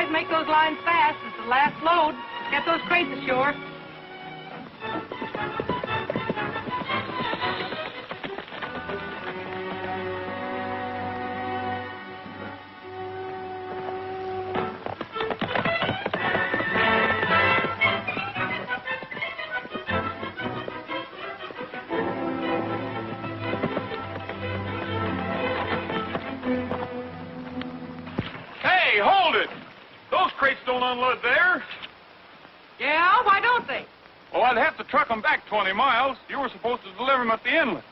boys, make those lines fast. It's the last load. Get those crates ashore. Hey, hold it! Those crates don't unload there. Yeah? Why don't they? Oh, I'd have to truck them back 20 miles. You were supposed to deliver them at the inlet.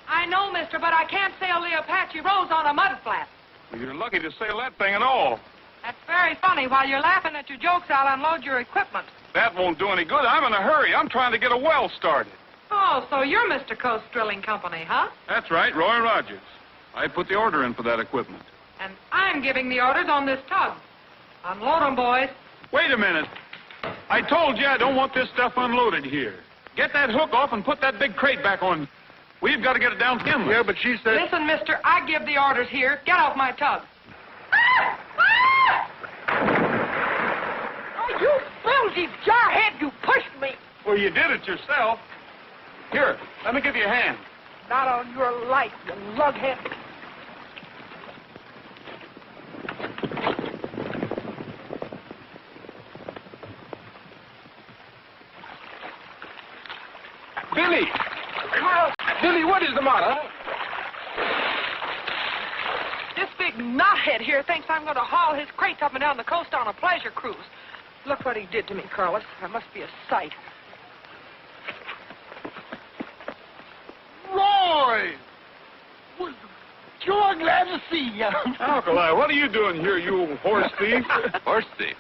I know, mister, but I can't sail the Apache Rose on a mud flat. Well, you're lucky to sail that thing at all. That's very funny. While you're laughing at your jokes, I'll unload your equipment. That won't do any good. I'm in a hurry. I'm trying to get a well started. Oh, so you're Mr. Coast Drilling Company, huh? That's right, Roy Rogers. I put the order in for that equipment. And I'm giving the orders on this tug. Unload 'em, boys. Wait a minute. I told you I don't want this stuff unloaded here. Get that hook off and put that big crate back on. We've got to get it down to the inlet. Yeah, but she said... Listen, mister, I give the orders here. Get off my tug. Oh, you flimsy jarhead, you pushed me. Well, you did it yourself. Here, let me give you a hand. Not on your life, you lughead. Billy! Billy, what is the matter? This big knothead here thinks I'm going to haul his crates up and down the coast on a pleasure cruise. Look what he did to me, Carlos. That must be a sight. Roy! Well, sure glad to see you. Alkali, what are you doing here, you old horse thief? Horse thief?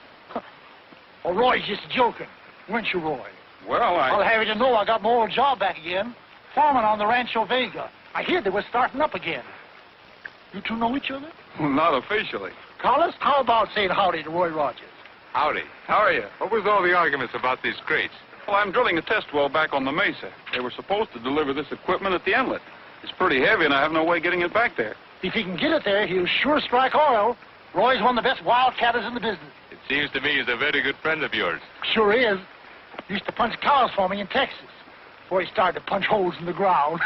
Oh, Roy's just joking. Weren't you, Roy? Well, I'll have you to know I got my old job back again. Foreman on the Rancho Vega. I hear they were starting up again. You two know each other? Not officially. Carlos, how about saying howdy to Roy Rogers? Howdy. How are you? What was all the arguments about these crates? Well, I'm drilling a test well back on the mesa. They were supposed to deliver this equipment at the inlet. It's pretty heavy, and I have no way getting it back there. If he can get it there, he'll sure strike oil. Roy's one of the best wildcatters in the business. It seems to me he's a very good friend of yours. Sure is. Used to punch cows for me in Texas before he started to punch holes in the ground.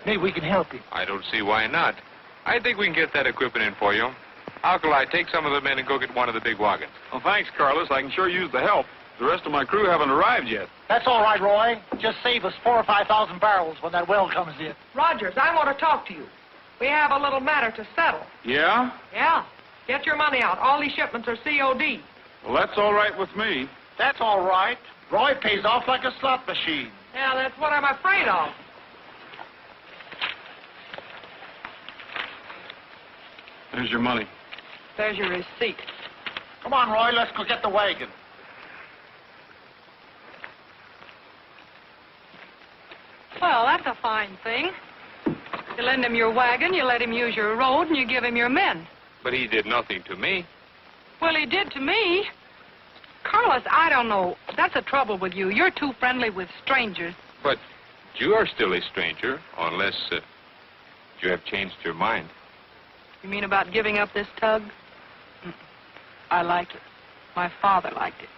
Maybe we can help him. I don't see why not. I think we can get that equipment in for you. Alkali, take some of the men and go get one of the big wagons. Well, thanks, Carlos. I can sure use the help. The rest of my crew haven't arrived yet. That's all right, Roy. Just save us 4,000 or 5,000 barrels when that well comes in. Rogers, I want to talk to you. We have a little matter to settle. Yeah? Yeah. Get your money out. All these shipments are COD. Well, that's all right with me. That's all right. Roy pays off like a slot machine. Yeah, that's what I'm afraid of. There's your money. There's your receipt. Come on, Roy, let's go get the wagon. Well, that's a fine thing. You lend him your wagon, you let him use your road, and you give him your men. But he did nothing to me. Well, he did to me. Carlos, I don't know. That's the trouble with you. You're too friendly with strangers. But you are still a stranger, unless you have changed your mind. You mean about giving up this tug? I like it. My father liked it.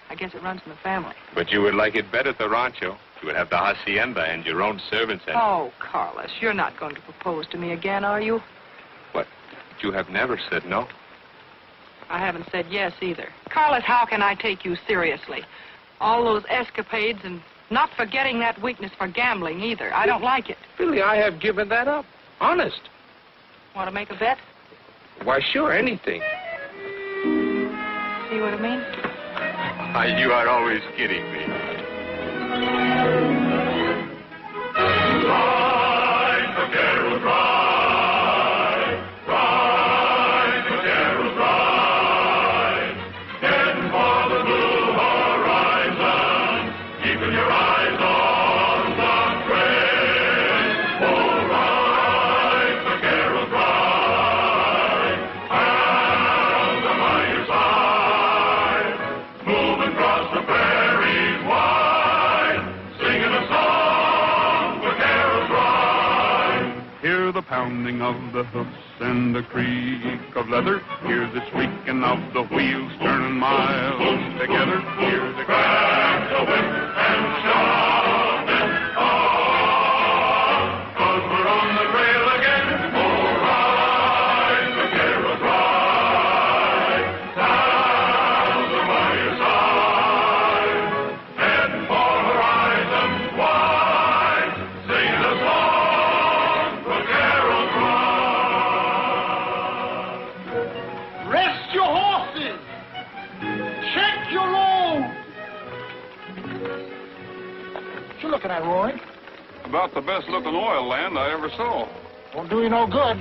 I guess it runs in the family. But you would like it better at the rancho. You would have the hacienda and your own servants and... Oh, Carlos, you're not going to propose to me again, are you? What? You have never said no. I haven't said yes either. Carlos, how can I take you seriously? All those escapades and not forgetting that weakness for gambling either. I don't like it. Billy, I have given that up. Honest. Want to make a bet? Why, sure, anything. See what I mean? You are always kidding me. Ride, Vaqueros, ride. Ride, Vaqueros, ride. Heading for the blue horizon, keeping your eyes on the trail. Oh, ride, Vaqueros, ride. Hands on by your side, moving across the prairies. pounding of the hoofs and the creak of leather. Hear the squeaking of the wheels turning miles together. Hear the crack of whip and shove it on, 'cause we're on the trail again. Oh, ride, vaqueros, ride, sounds are by your side, heading for horizons wide. Sing the song, vaqueros, ride. Rest your horses. Check your load. What you looking at, Roy? About the best looking oil land I ever saw. Won't do you no good.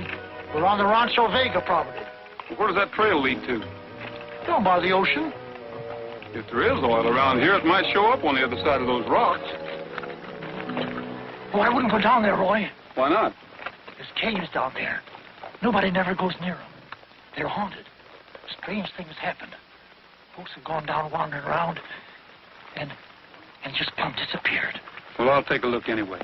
We're on the Rancho Vega property. Where does that trail lead to? Down by the ocean. If there is oil around here, it might show up on the other side of those rocks. Oh, I wouldn't go down there, Roy. Why not? There's caves down there. Nobody never goes near them. They're haunted. Strange things happen. Folks have gone down wandering around and just plumb disappeared. Well, I'll take a look anyway.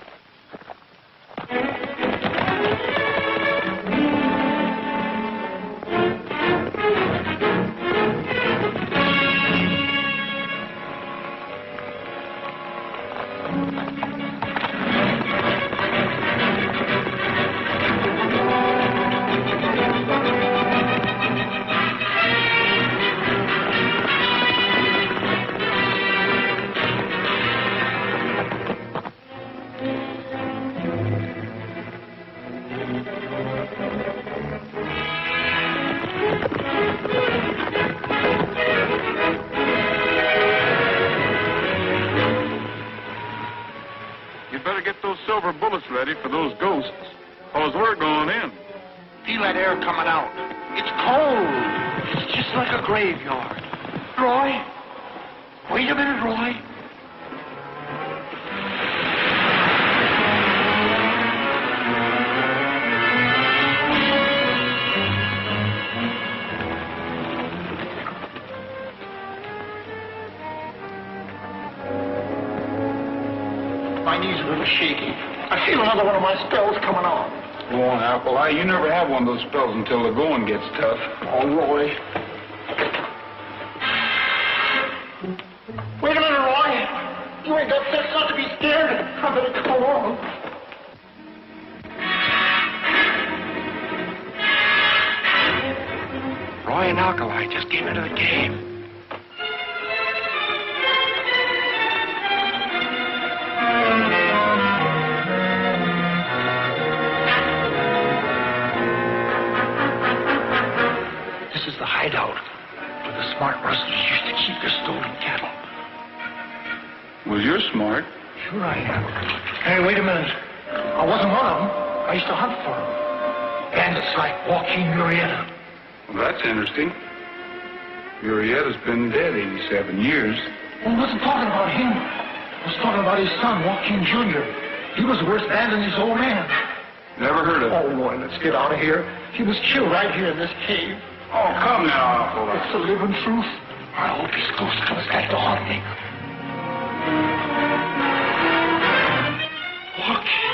Silver bullets ready for those ghosts, 'cause we're going in. Feel that air coming out. It's cold. It's just like a graveyard. Roy? Wait a minute, Roy. My knees are a little shaky. I feel another one of my spells coming on. Go on, Alkali. You never have one of those spells until the going gets tough. Oh, Roy. Wait a minute, Roy. You ain't got sense not to be scared. I better come along. Roy and Alkali just came into the cave. Hideout where the smart rustlers used to keep their stolen cattle. Well, you're smart. Sure I am. Hey, wait a minute. I wasn't one of them. I used to hunt for them. Bandits like Joaquin Murrieta. Well, that's interesting. Murrieta's been dead 87 years. Well, I wasn't talking about him. I was talking about his son, Joaquin Jr. He was worse bad than his old man. Never heard of him. Oh, Roy, let's get out of here. He was killed right here in this cave. Oh, come now, Alkali. It's the living truth. I hope his ghost comes back to haunt me. Joaquin.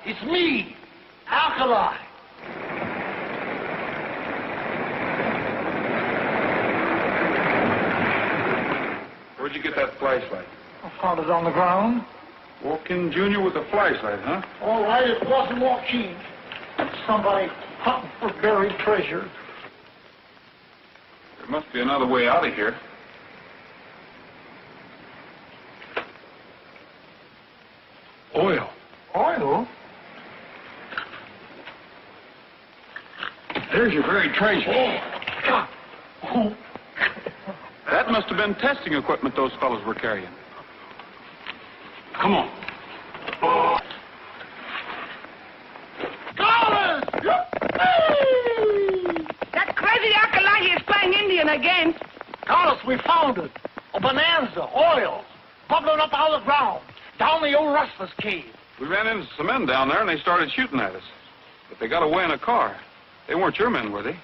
It's me, Alkali. Where'd you get that flashlight? I found it on the ground. Walk-in Junior with a flashlight, huh? All right, it wasn't Joaquin. Somebody hunting for buried treasure. There must be another way out of here. Oil. Oil? There's your buried treasure. Oh. That must have been testing equipment those fellows were carrying. Come on. That crazy Alkali is playing Indian again. Carlos, we found it. A bonanza, oil, bubbling up out of the ground, down the old rustler's cave. We ran into some men down there, and they started shooting at us. But they got away in a car. They weren't your men, were they?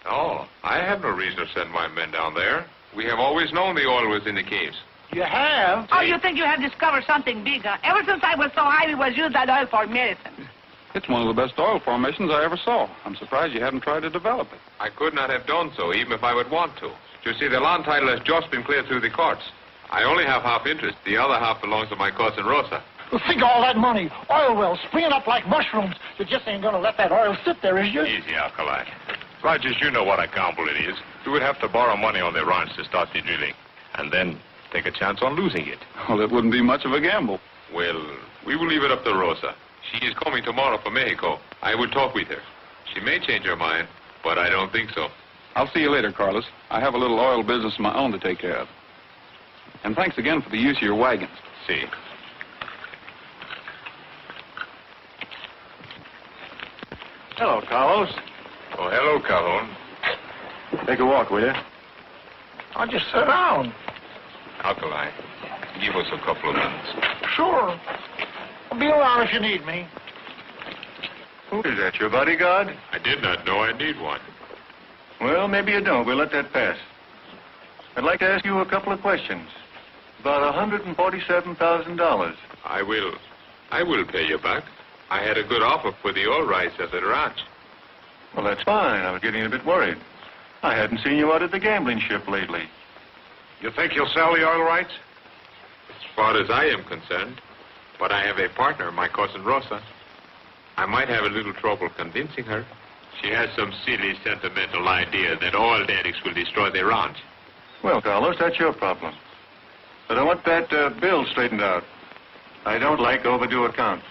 No, I have no reason to send my men down there. We have always known the oil was in the caves. You have? Oh, you think you have discovered something bigger? Ever since I was so high, we was using that oil for medicine. It's one of the best oil formations I ever saw. I'm surprised you haven't tried to develop it. I could not have done so, even if I would want to. You see, the land title has just been cleared through the courts. I only have half interest. The other half belongs to my cousin Rosa. Well, think of all that money. Oil wells springing up like mushrooms. You just ain't going to let that oil sit there, is you? Easy, Alkali. Rogers, you know what a gamble it is. You would have to borrow money on the ranch to start the drilling, and then take a chance on losing it. Well, it wouldn't be much of a gamble. Well, we will leave it up to Rosa. She is coming tomorrow from Mexico. I will talk with her. She may change her mind, but I don't think so. I'll see you later, Carlos. I have a little oil business of my own to take care of. And thanks again for the use of your wagons. See. Hello, Carlos. Oh, hello, Calhoun. Take a walk, will you? I'll just sit down. Alkali, give us a couple of minutes. Sure. I'll be around if you need me. Who is that, your bodyguard? I did not know I need one. Well, maybe you don't. We'll let that pass. I'd like to ask you a couple of questions. About $147,000. I will pay you back. I had a good offer for the oil rights at the ranch. Well, that's fine. I was getting a bit worried. I hadn't seen you out at the gambling ship lately. You think you'll sell the oil rights? As far as I am concerned, but I have a partner, my cousin Rosa. I might have a little trouble convincing her. She has some silly, sentimental idea that oil derricks will destroy their ranch. Well, Carlos, that's your problem. But I want that bill straightened out. I don't like overdue accounts.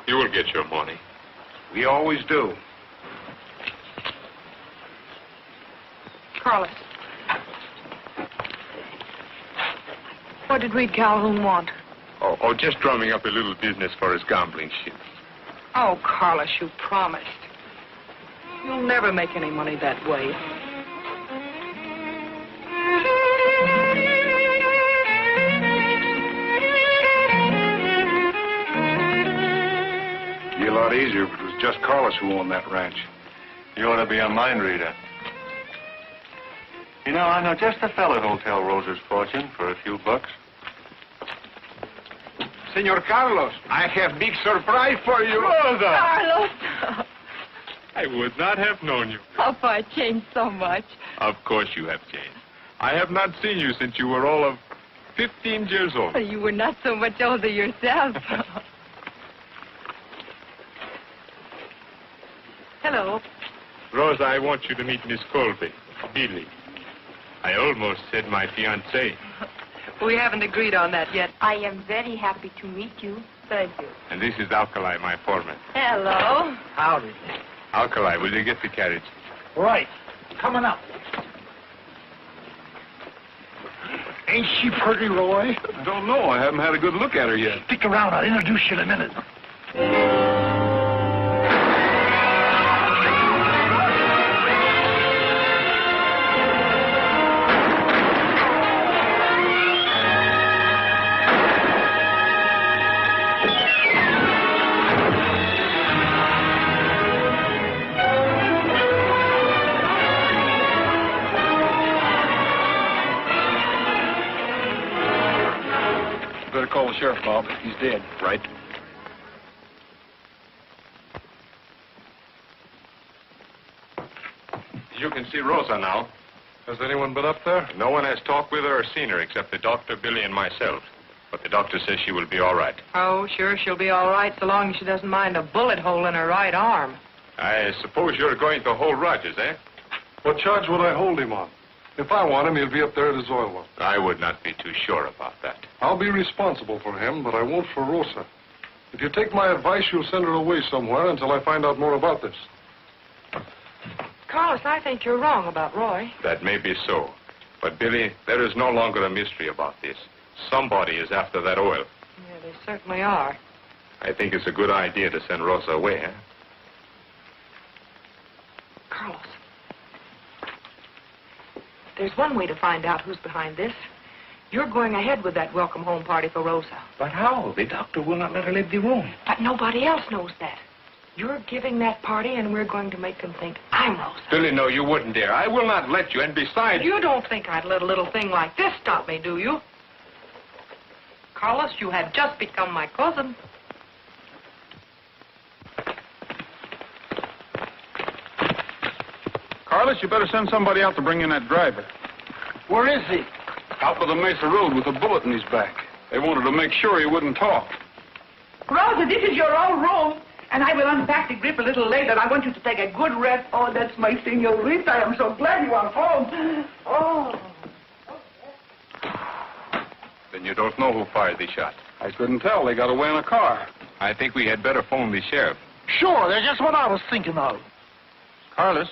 You will get your money. We always do. Carlos. What did Reed Calhoun want? Oh, just drumming up a little business for his gambling ship. Oh, Carlos, you promised. You'll never make any money that way. It'd be a lot easier if it was just Carlos who owned that ranch. You ought to be a mind reader. You know, I know just the fellow who'll tell Rosa's fortune for a few bucks. Senor Carlos, I have big surprise for you. Rosa! Carlos! I would not have known you. Papa, I changed so much. Of course you have changed. I have not seen you since you were all of 15 years old. Well, you were not so much older yourself. Hello. Rosa, I want you to meet Miss Colby, Billy. I almost said my fiancée. We haven't agreed on that yet. I am very happy to meet you. Thank you. And this is Alkali, my foreman. Hello. Howdy. Alkali, will you get the carriage? Right. Coming up. Ain't she pretty, Roy? I don't know. I haven't had a good look at her yet. Stick around. I'll introduce you in a minute. Better call the sheriff, Bob. He's dead. Right. You can see Rosa now. Has anyone been up there? No one has talked with her or seen her except the doctor, Billy, and myself. But the doctor says she will be all right. Oh, sure, she'll be all right so long as she doesn't mind a bullet hole in her right arm. I suppose you're going to hold Rogers, eh? What charge would I hold him on? If I want him, he'll be up there at his oil well. I would not be too sure about that. I'll be responsible for him, but I won't for Rosa. If you take my advice, you'll send her away somewhere until I find out more about this. Carlos, I think you're wrong about Roy. That may be so. But, Billy, there is no longer a mystery about this. Somebody is after that oil. Yeah, they certainly are. I think it's a good idea to send Rosa away, eh? Carlos, there's one way to find out who's behind this. You're going ahead with that welcome home party for Rosa. But how? The doctor will not let her leave the room. But nobody else knows that. You're giving that party, and we're going to make them think I'm Rosa. Billy, no, you wouldn't dare. I will not let you, and besides... You don't think I'd let a little thing like this stop me, do you? Carlos, you have just become my cousin. Carlos, you better send somebody out to bring in that driver. Where is he? Out by the Mesa Road with a bullet in his back. They wanted to make sure he wouldn't talk. Rosa, this is your own room, and I will unpack the grip a little later. I want you to take a good rest. Oh, that's my senorita. I am so glad you are home. Oh. Then you don't know who fired the shot. I couldn't tell. They got away in a car. I think we had better phone the sheriff. Sure, that's just what I was thinking of. Carlos,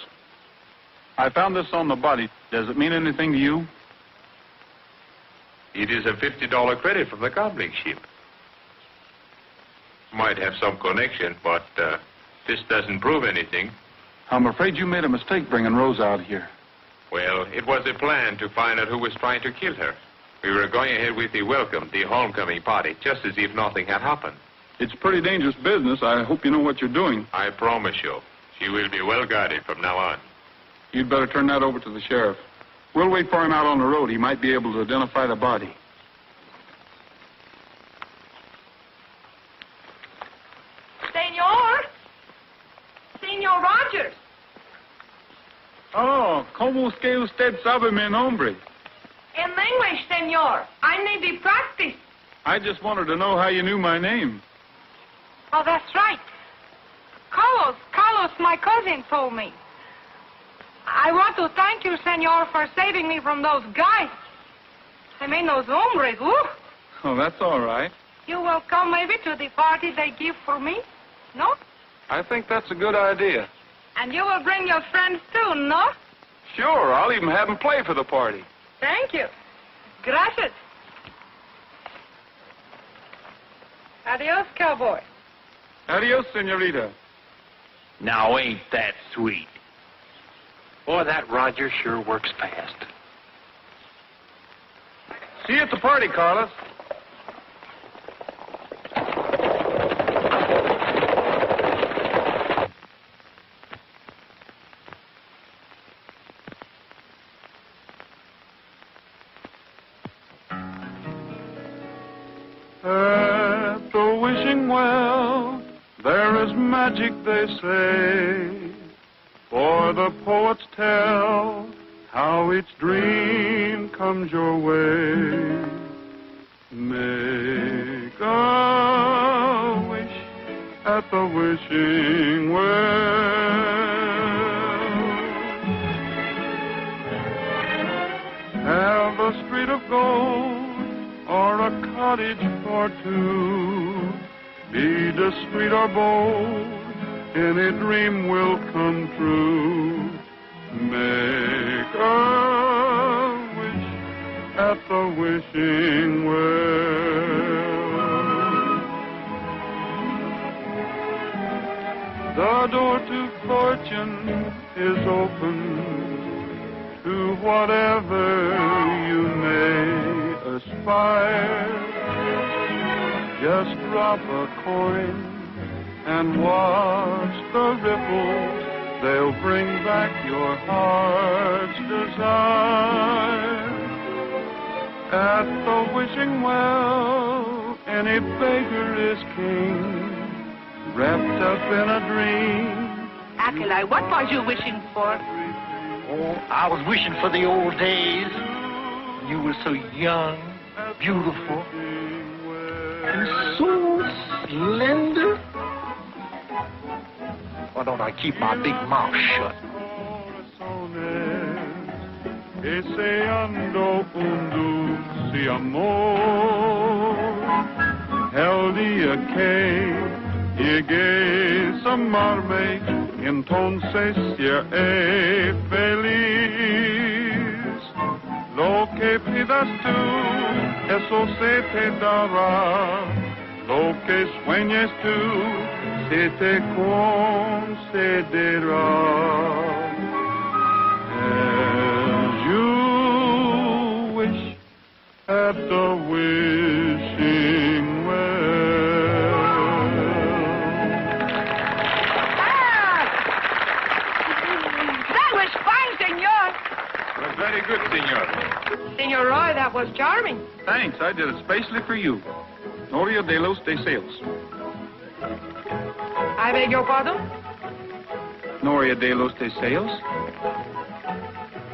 I found this on the body. Does it mean anything to you? It is a $50 credit from the gambling ship. Might have some connection, but this doesn't prove anything. I'm afraid you made a mistake bringing Rose out here. Well, it was a plan to find out who was trying to kill her. We were going ahead with the welcome, the homecoming party, just as if nothing had happened. It's pretty dangerous business. I hope you know what you're doing. I promise you, she will be well guarded from now on. You'd better turn that over to the sheriff. We'll wait for him out on the road. He might be able to identify the body. Senor Rogers. Oh, ¿cómo es que usted sabe mi nombre? In English, senor. I need the practice. I just wanted to know how you knew my name. Oh, that's right. Carlos, my cousin told me. I want to thank you, senor, for saving me from those guys. I mean, those hombres, ooh. Oh, that's all right. You will come maybe to the party they give for me? No? I think that's a good idea. And you will bring your friends too, no? Sure, I'll even have them play for the party. Thank you. Gracias. Adios, cowboy. Adios, senorita. Now, ain't that sweet? Boy, that Roger sure works fast. See you at the party, Carlos. At the wishing well, there is magic, they say, for the poets tell how each dream comes your way. Make a wish at the wishing well. Have a street of gold or a cottage for two. Be discreet or bold, any dream will come true. Make a wish at the wishing well. The door to fortune is open to whatever you may aspire. Just drop a coin and watch the ripples. They'll bring back your heart's desire. At the wishing well, any beggar is king, wrapped up in a dream. Acolyte, what was you wishing for? Oh, I was wishing for the old days. You were so young, beautiful, And so slender. Why don't I keep my big mouth shut? Deseando un dulce amor, el día que llegues a amarme, entonces seré feliz. Lo que pidas tú, eso se te dará. Lo que sueñes tú, se te concederá. As you wish at the wishing well. That was fine, senor. Well, very good, senor. Senor Roy, that was charming. Thanks, I did it especially for you. Noria de los Deseos. I beg your pardon? Noria de los Deseos?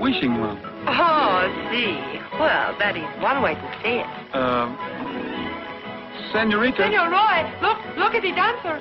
Wishing well. Oh, see. Well, that is one way to say it. Senorita. Senor Roy, look at the dancer.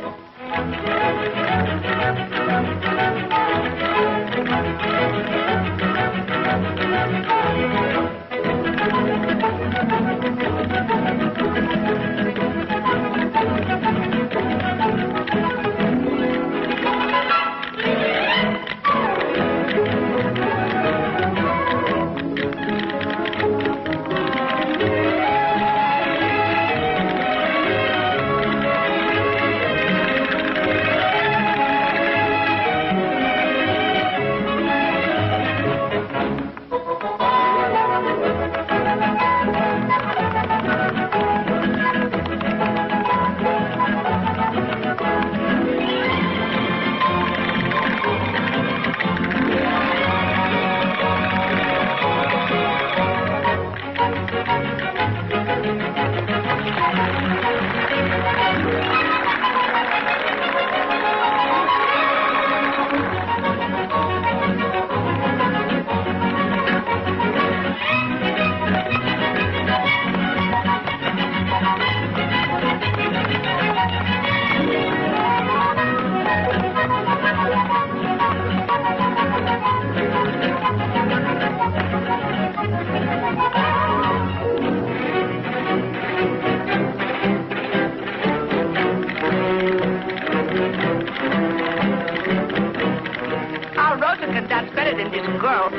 That's better than this girl.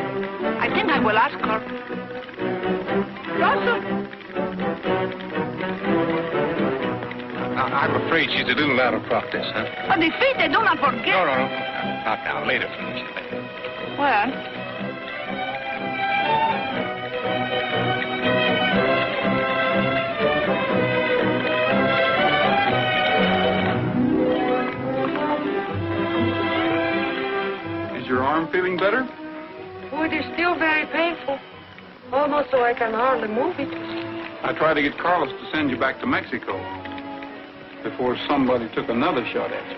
I think I will ask her. Rosa? I'm afraid she's a little out of practice, huh? But the feet, they do not forget. No. Not now. Later, Felicia. Later. Well... Your arm feeling better? Oh, it is still very painful. Almost so I can hardly move it. I tried to get Carlos to send you back to Mexico before somebody took another shot at you.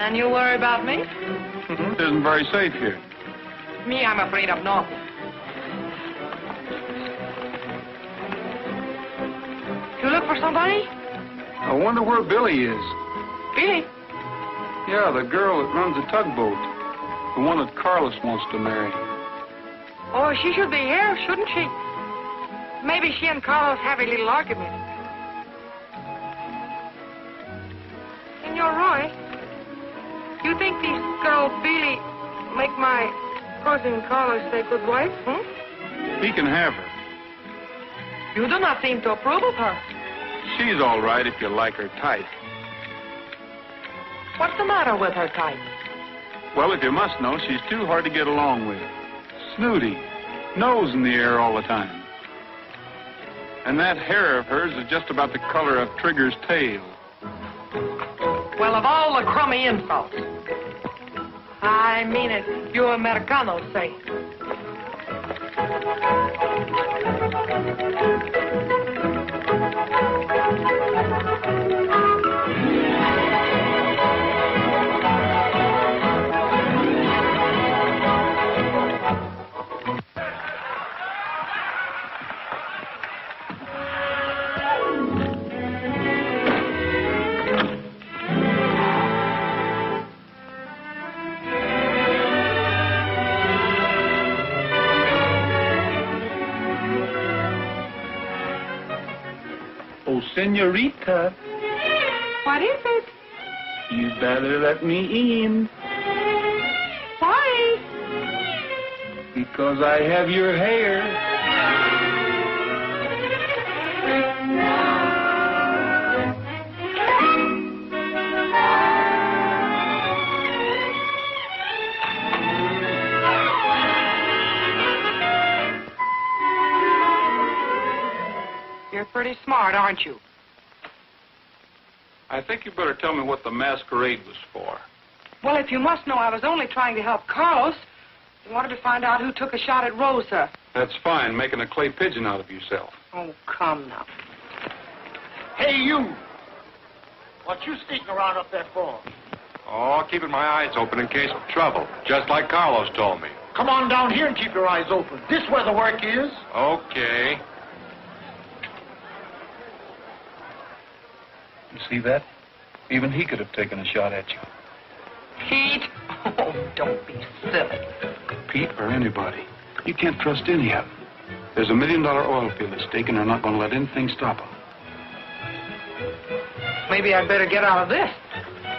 And you worry about me? It isn't very safe here. Me, I'm afraid of nothing. You look for somebody? I wonder where Billy is. Billy? Yeah, the girl that runs the tugboat. The one that Carlos wants to marry. Oh, she should be here, shouldn't she? Maybe she and Carlos have a little argument. Senor Roy, you think this girl Billy make my cousin Carlos a good wife, He can have her. You do not seem to approve of her. She's all right if you like her type. What's the matter with her type? Well, if you must know, she's too hard to get along with. Snooty, nose in the air all the time. And that hair of hers is just about the color of Trigger's tail. Well, of all the crummy insults. I mean it, you Americanos say. senorita. What is it? You better let me in. Why? Because I have your hair. You're pretty smart, aren't you? I think you better tell me what the masquerade was for. Well, if you must know, I was only trying to help Carlos. I wanted to find out who took a shot at Rosa. That's fine, making a clay pigeon out of yourself. Oh, come now. Hey, you! What you sneaking around up there for? Oh, keeping my eyes open in case of trouble, just like Carlos told me. Come on down here and keep your eyes open. This where the work is. Okay. You see that? Even he could have taken a shot at you. Pete? Oh, don't be silly. Pete or anybody. You can't trust any of them. There's $1 million oil field at stake, and they're not going to let anything stop them. Maybe I'd better get out of this.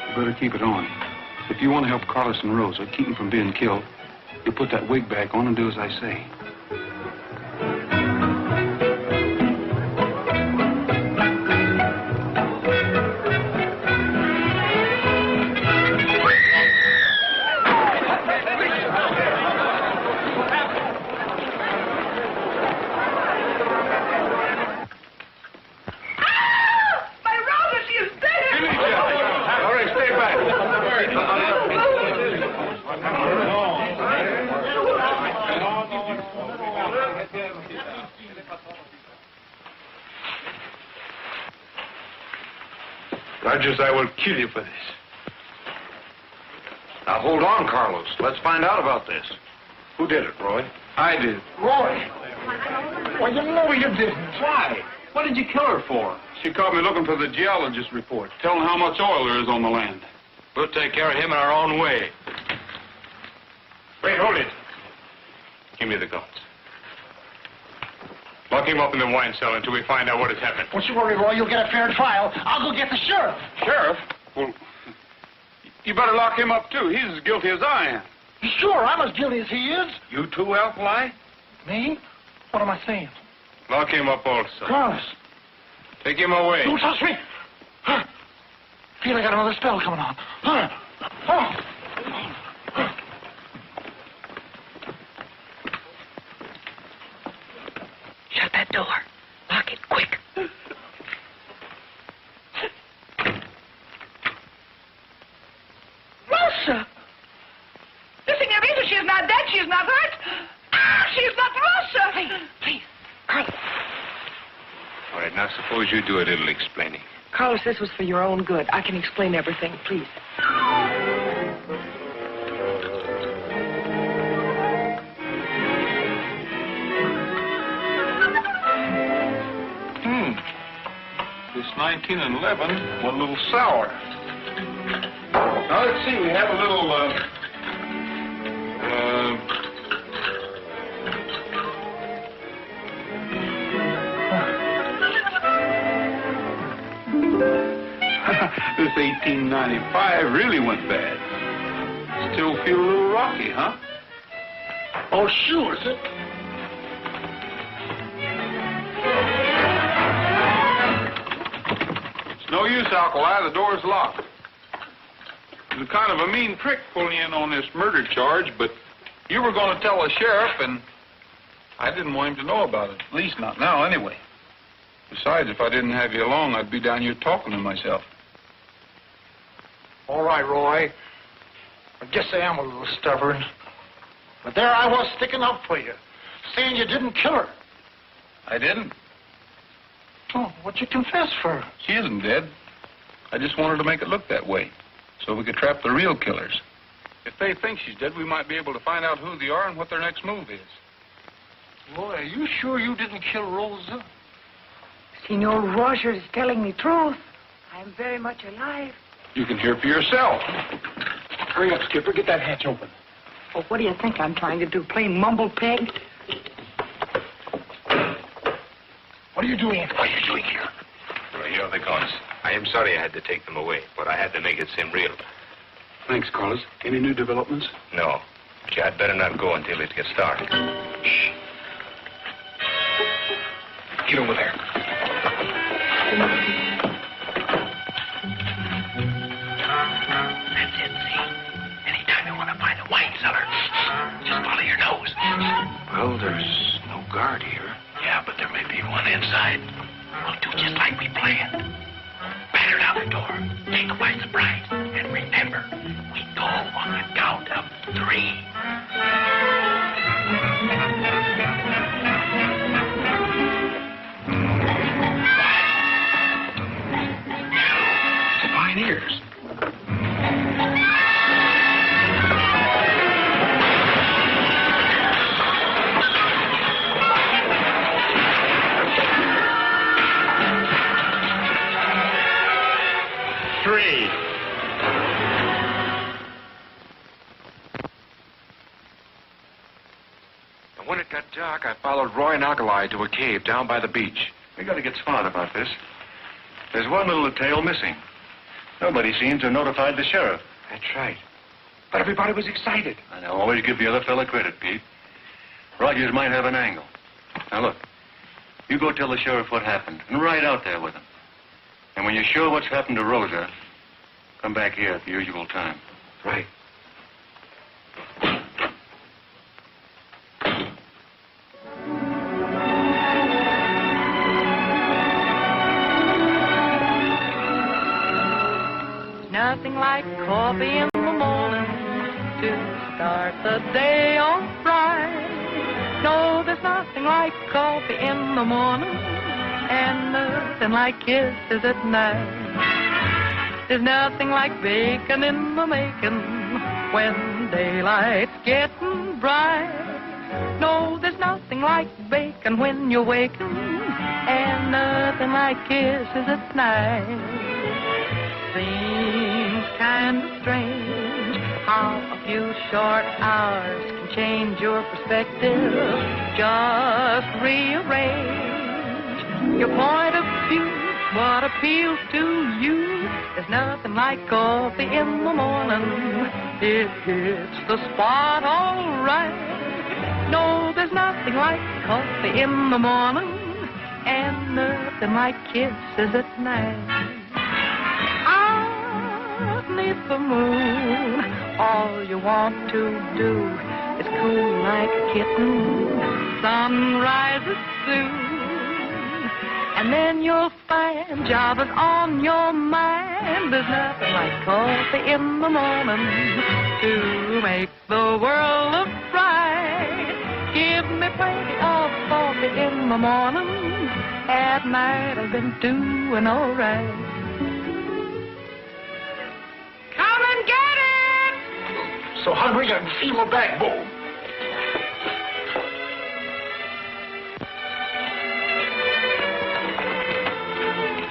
You better keep it on. If you want to help Carlos and Rosa, keep them from being killed, you put that wig back on and do as I say. Rogers, I will kill you for this. Now, hold on, Carlos. Let's find out about this. Who did it, Roy? I did. Roy! Well, you know you didn't. Why? What did you kill her for? She caught me looking for the geologist report, telling how much oil there is on the land. We'll take care of him in our own way. Wait, hold it. Give me the guns. Lock him up in the wine cellar until we find out what has happened. Don't you worry, Roy. You'll get a fair trial. I'll go get the sheriff. Sheriff? Well, you better lock him up, too. He's as guilty as I am. Sure, I'm as guilty as he is. You too, Alkali? Me? What am I saying? Lock him up also. Carlos. Take him away. Don't touch me. Feel I got another spell coming on. Shut that door. Lock it quick. Rosa! Senorita, she's not dead. She's not hurt. Ah, she's not Rosa. Please, Carlos. All right, now suppose you do a little explaining. Carlos, this was for your own good. I can explain everything, please. This 19 and 11 went a little sour. Now, let's see. We have a little, This 1895 really went bad. Still feel a little rocky, huh? Oh, sure, is it? It's no use, Alkali. The door's locked. It was kind of a mean trick pulling in on this murder charge, but you were going to tell the sheriff, and I didn't want him to know about it. At least not now, anyway. Besides, if I didn't have you along, I'd be down here talking to myself. All right, Roy. I guess I am a little stubborn. But there I was sticking up for you, saying you didn't kill her. I didn't. Oh, what'd you confess for? She isn't dead. I just wanted to make it look that way, so we could trap the real killers. If they think she's dead, we might be able to find out who they are and what their next move is. Roy, are you sure you didn't kill Rosa? Senor Roger is telling the truth. I'm very much alive. You can hear for yourself. Hurry up, Skipper. Get that hatch open. Oh, what do you think I'm trying to do? Play mumble peg? What are you doing? What are you doing here? Well, here are the guns. I am sorry I had to take them away, but I had to make it seem real. Thanks, Carlos. Any new developments? No. But you had better not go until it gets dark. Shh. Get over there. That's it, see? Anytime you want to find a wine cellar, just follow your nose. Well, there's no guard here. Yeah, but there may be one inside. We'll do just like we planned. Batter down the door. Take them by surprise. And remember, we go on the count of 3. Fine ears. When it got dark, I followed Roy and Alkali to a cave down by the beach. We got to get smart about this. There's one little detail missing. Nobody seems to have notified the sheriff. That's right. But everybody was excited. And I'll always give the other fella credit, Pete. Rogers might have an angle. Now, look. You go tell the sheriff what happened and ride out there with him. And when you're sure what's happened to Rosa, come back here at the usual time. Right. Nothing like coffee in the morning to start the day off right. No, there's nothing like coffee in the morning and nothing like kisses at night. There's nothing like bacon in the making when daylight's getting bright. No, there's nothing like bacon when you're waking and nothing like kisses at night. Seems kind of strange how a few short hours can change your perspective. Just rearrange your point of view. What appeals to you is nothing like coffee in the morning. It hits the spot all right. No, there's nothing like coffee in the morning and nothing like kisses at night. Beneath the moon, all you want to do is cool like a kitten. Sun rises soon, and then you'll find Java's on your mind. There's nothing like coffee in the morning to make the world look bright. Give me plenty of coffee in the morning. At night I've been doing all right. Come and get it! So hungry I can feel my backbone.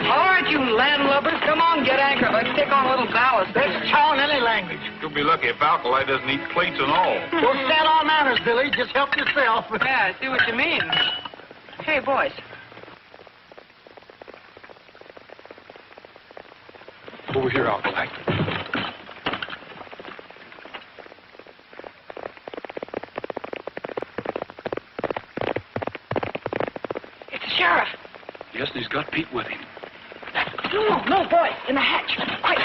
All right, you landlubbers, come on, get anchored. Let's take on a little ballast. Let's chow in any language. You'll be lucky if Alkali doesn't eat plates and all. Don't stand on manners, Billy. Just help yourself. Yeah, I see what you mean. Hey, boys. Over here, Alkali. It's the sheriff. Yes, and he's got Pete with him. No, boys, in the hatch. Quick.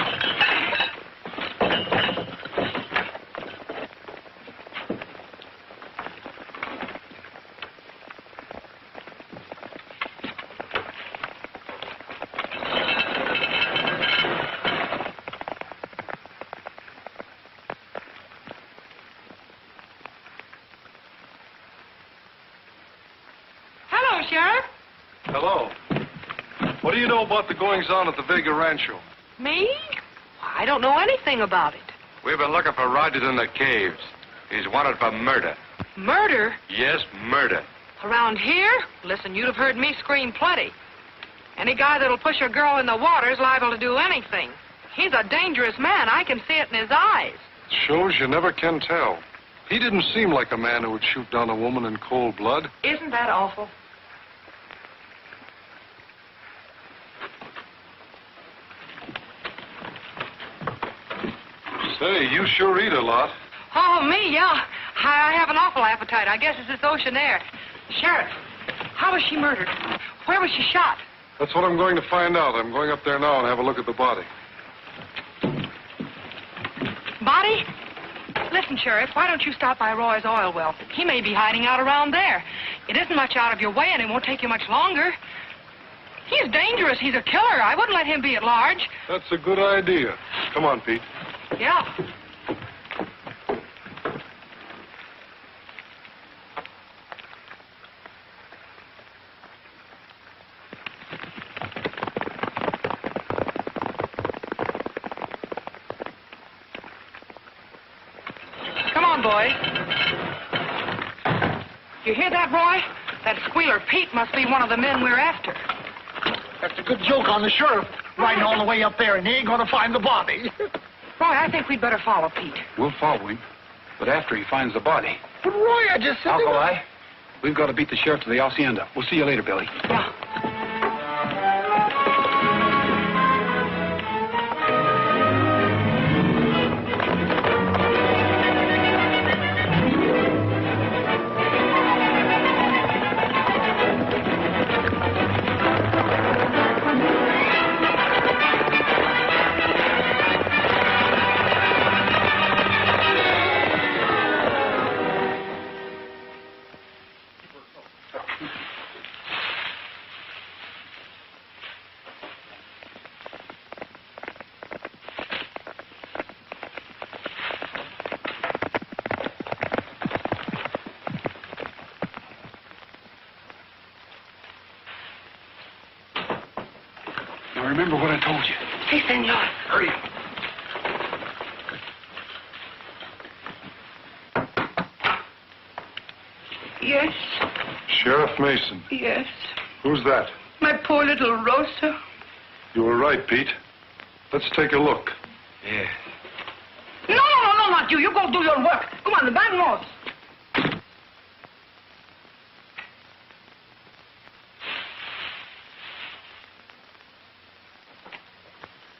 Hello, Sheriff. Hello. What do you know about the goings-on at the Vega Rancho? Me? I don't know anything about it. We've been looking for Rogers in the caves. He's wanted for murder. Murder? Yes, murder. Around here? Listen, you'd have heard me scream plenty. Any guy that'll push a girl in the water is liable to do anything. He's a dangerous man. I can see it in his eyes. Shows you never can tell. He didn't seem like a man who would shoot down a woman in cold blood. Isn't that awful? Say, you sure eat a lot. Oh, me, yeah. I have an awful appetite. I guess it's this ocean air. Sheriff, how was she murdered? Where was she shot? That's what I'm going to find out. I'm going up there now and have a look at the body. Body? Listen, Sheriff, why don't you stop by Roy's oil well? He may be hiding out around there. It isn't much out of your way, and it won't take you much longer. He's dangerous. He's a killer. I wouldn't let him be at large. That's a good idea. Come on, Pete. Yeah. Come on, boys. You hear that, Roy? That squealer Pete must be one of the men we're after. That's a good joke on the sheriff. Riding all the way up there, and he ain't gonna find the body. Roy, I think we'd better follow Pete. We'll follow him, but after he finds the body. But Roy, I just said... Alkali, we've got to beat the sheriff to the hacienda. We'll see you later, Billy. Yeah. Now remember what I told you. Si, senor. Hurry. Yes, Sheriff Mason. yes. Who's that? My poor little Rosa. You were right, Pete. Let's take a look. Yeah. No, not you. You go do your work. Come on, vamos.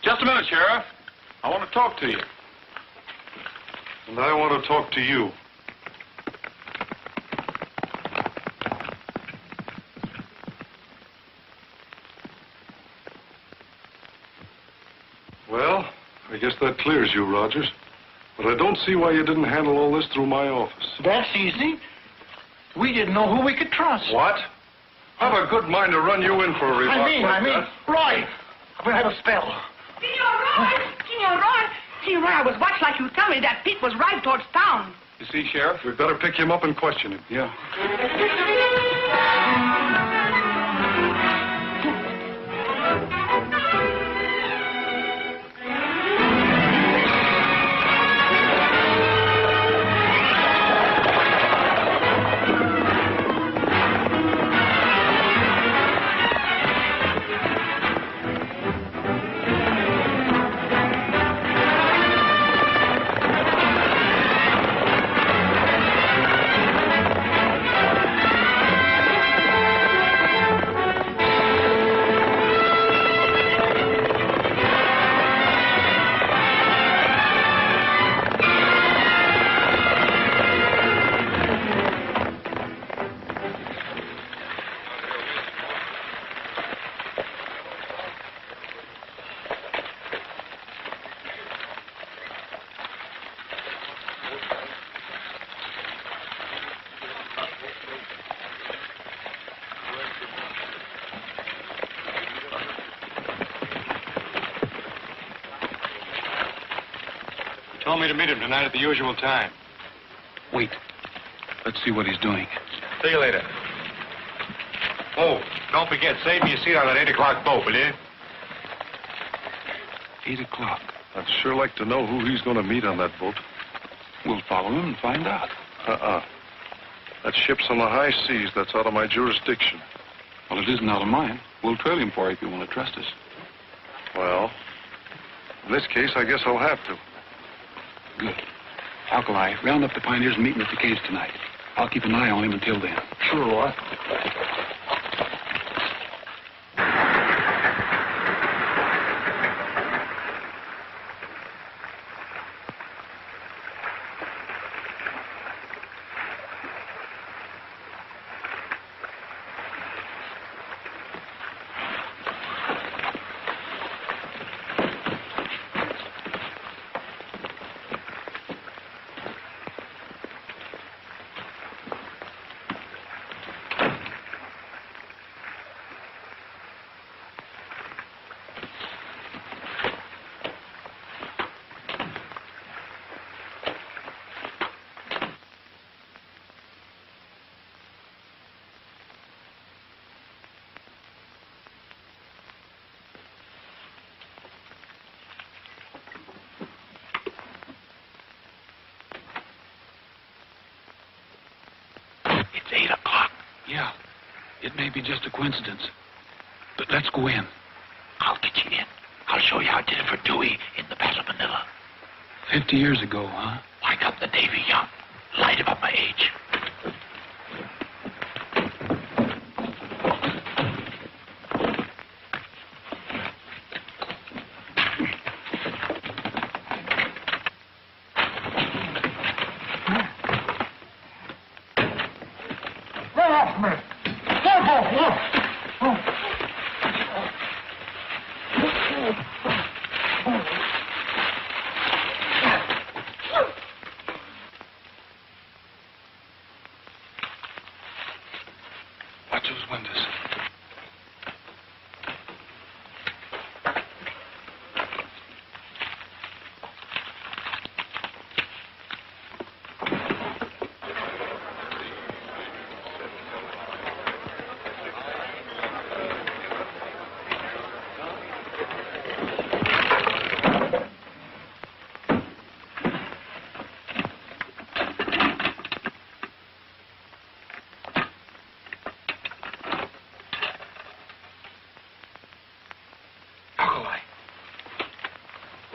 Just a minute, Sheriff. I want to talk to you. And I want to talk to you. Well, I guess that clears you, Rogers. But I don't see why you didn't handle all this through my office. That's easy. We didn't know who we could trust. What? I've a good mind to run you in for a remark like that. Roy, I'm gonna have a spell. Senor Roy, I was watched like you tell me that Pete was right towards town. You see, Sheriff, we'd better pick him up and question him. Yeah. Told me to meet him tonight at the usual time. Wait. Let's see what he's doing. See you later. Oh, don't forget, save me a seat on that 8 o'clock boat, will you? 8 o'clock. I'd sure like to know who he's going to meet on that boat. We'll follow him and find out. That ship's on the high seas. That's out of my jurisdiction. Well, it isn't out of mine. We'll trail him for you if you want to trust us. Well, in this case, I guess I'll have to. Good. Alkali, round up the pioneers and meet him at the caves tonight. I'll keep an eye on him until then. Sure, Roy. It may be just a coincidence. But let's go in. I'll get you in. I'll show you how I did it for Dewey in the Battle of Manila. 50 years ago, huh? I got the Navy young. Lied about my age. Watch those windows.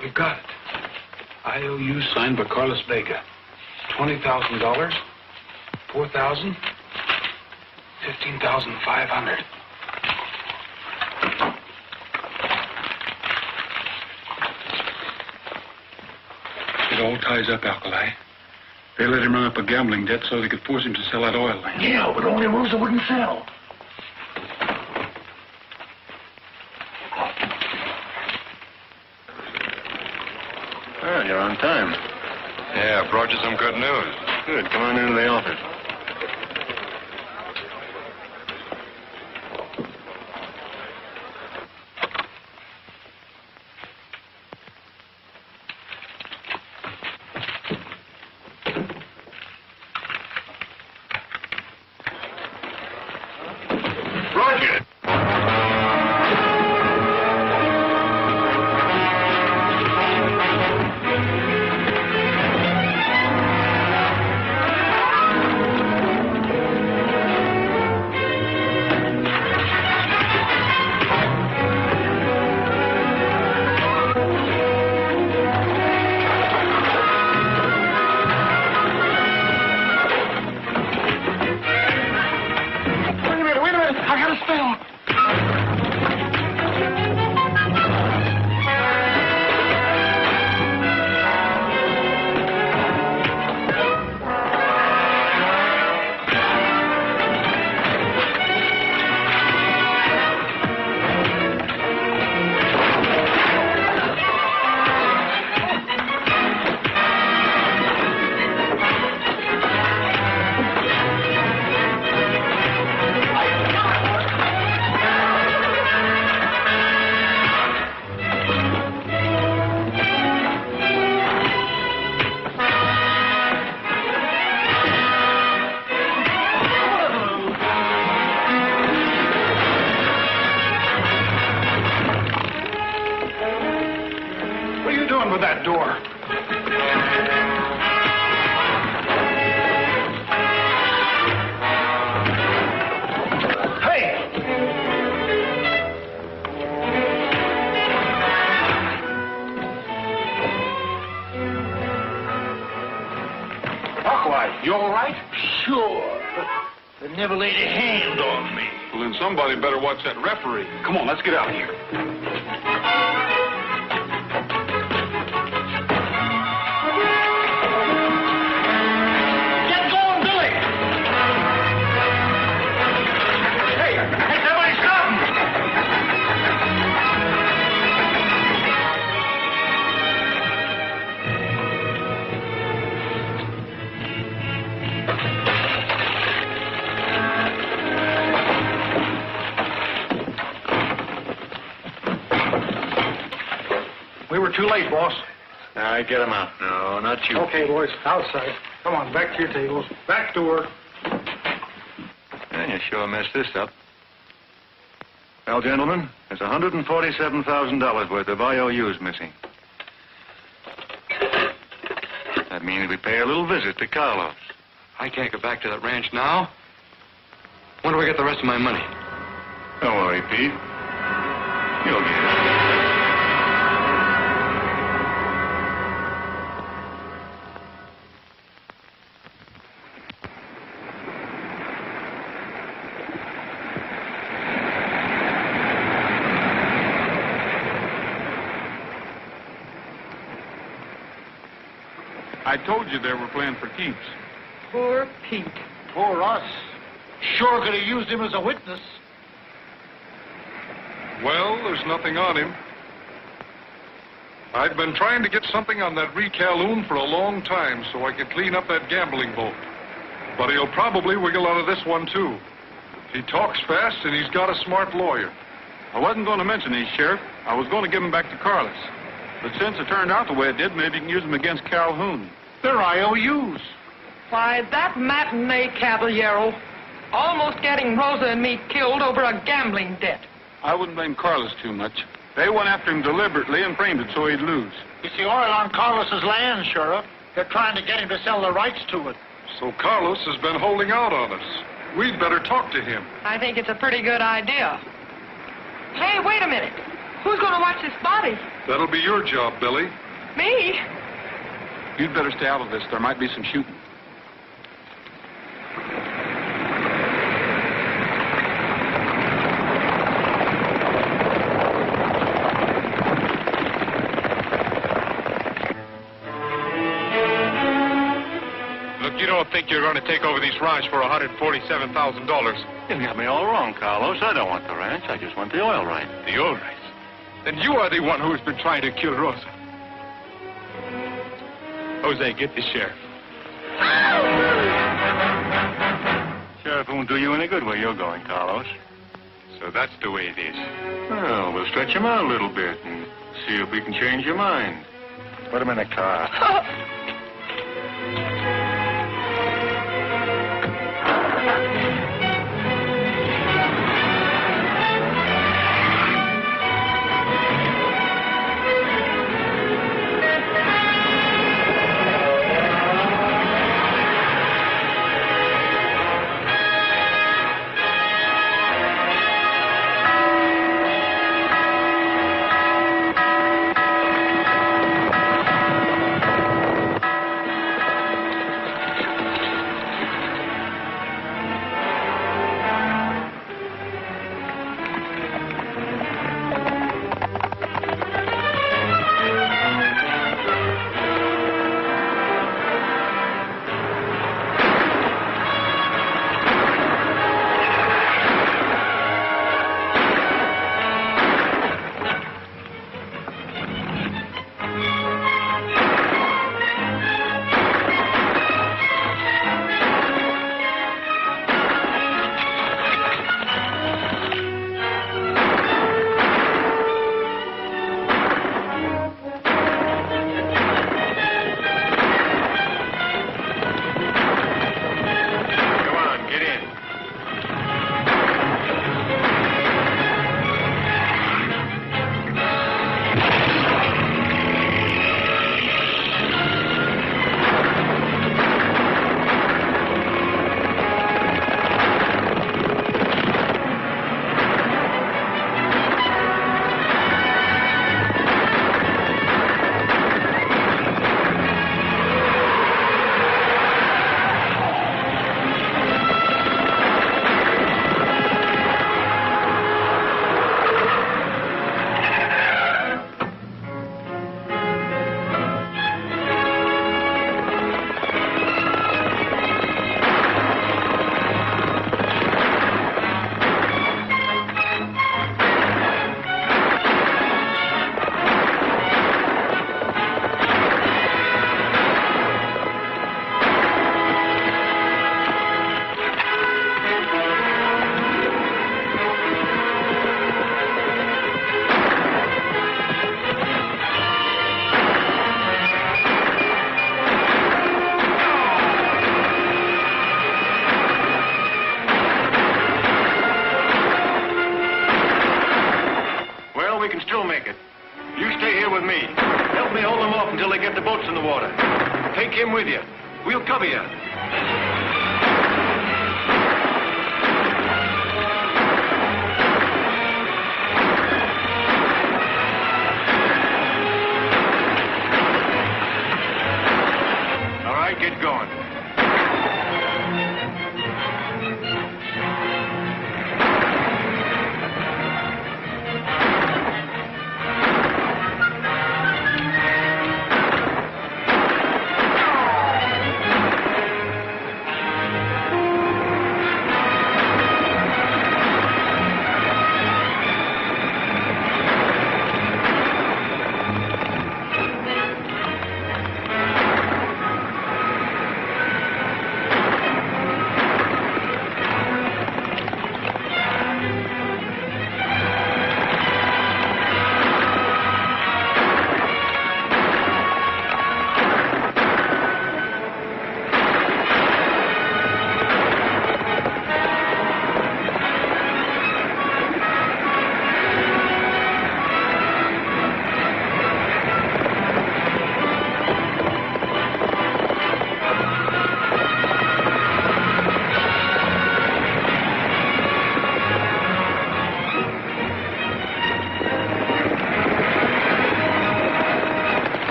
We've got it. IOU signed by Carlos Vega. $20,000, 4,000, 15,500. It all ties up, Alkali. They let him run up a gambling debt so they could force him to sell that oil land. Yeah, but only Rosa wouldn't sell. Well, you're on time. Yeah, I brought you some good news. Good. Come on into the office. Roger! With that door. Hey! Alkali, you all right? Sure. They never laid a hand on me. Well, then somebody better watch that referee. Come on, let's get out of here. We were too late, boss. All right, get him out. No, not you. Okay, boys, outside. Come on, back to your tables. Back to work. And you sure messed this up. Well, gentlemen, there's $147,000 worth of IOUs missing. That means we pay a little visit to Carlos. I can't go back to that ranch now. When do I get the rest of my money? Don't worry, Pete. You'll get it. I told you they were playing for keeps. Poor Pete. Poor us. Sure could have used him as a witness. Well, there's nothing on him. I've been trying to get something on that recaloon for a long time so I could clean up that gambling boat. But he'll probably wiggle out of this one, too. He talks fast, and he's got a smart lawyer. I wasn't going to mention these, Sheriff. I was going to give them back to Carlos. But since it turned out the way it did, maybe you can use them against Calhoun. They're IOUs. Why, that matinee caballero almost getting Rosa and me killed over a gambling debt. I wouldn't blame Carlos too much. They went after him deliberately and framed it so he'd lose. It's the oil on Carlos's land, Sheriff. They're trying to get him to sell the rights to it. So Carlos has been holding out on us. We'd better talk to him. I think it's a pretty good idea. Hey, wait a minute. Who's going to watch this body? That'll be your job, Billy. Me? You'd better stay out of this. There might be some shooting. Look, you don't think you're going to take over these ranch for $147,000? You got me all wrong, Carlos. I don't want the ranch. I just want the oil rights. The oil rights? Then you are the one who has been trying to kill Rosa. Jose, get the sheriff. Sheriff won't do you any good where you're going, Carlos. So that's the way it is. Well, we'll stretch him out a little bit and see if we can change your mind. Put him in a car. Take him with you. We'll cover you.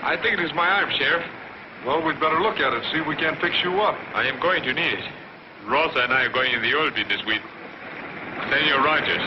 I think it is my arm, Sheriff. Well, we'd better look at it, see if we can't fix you up. I am going to need it. Rosa and I are going in the oil bin this week. Senor Rogers,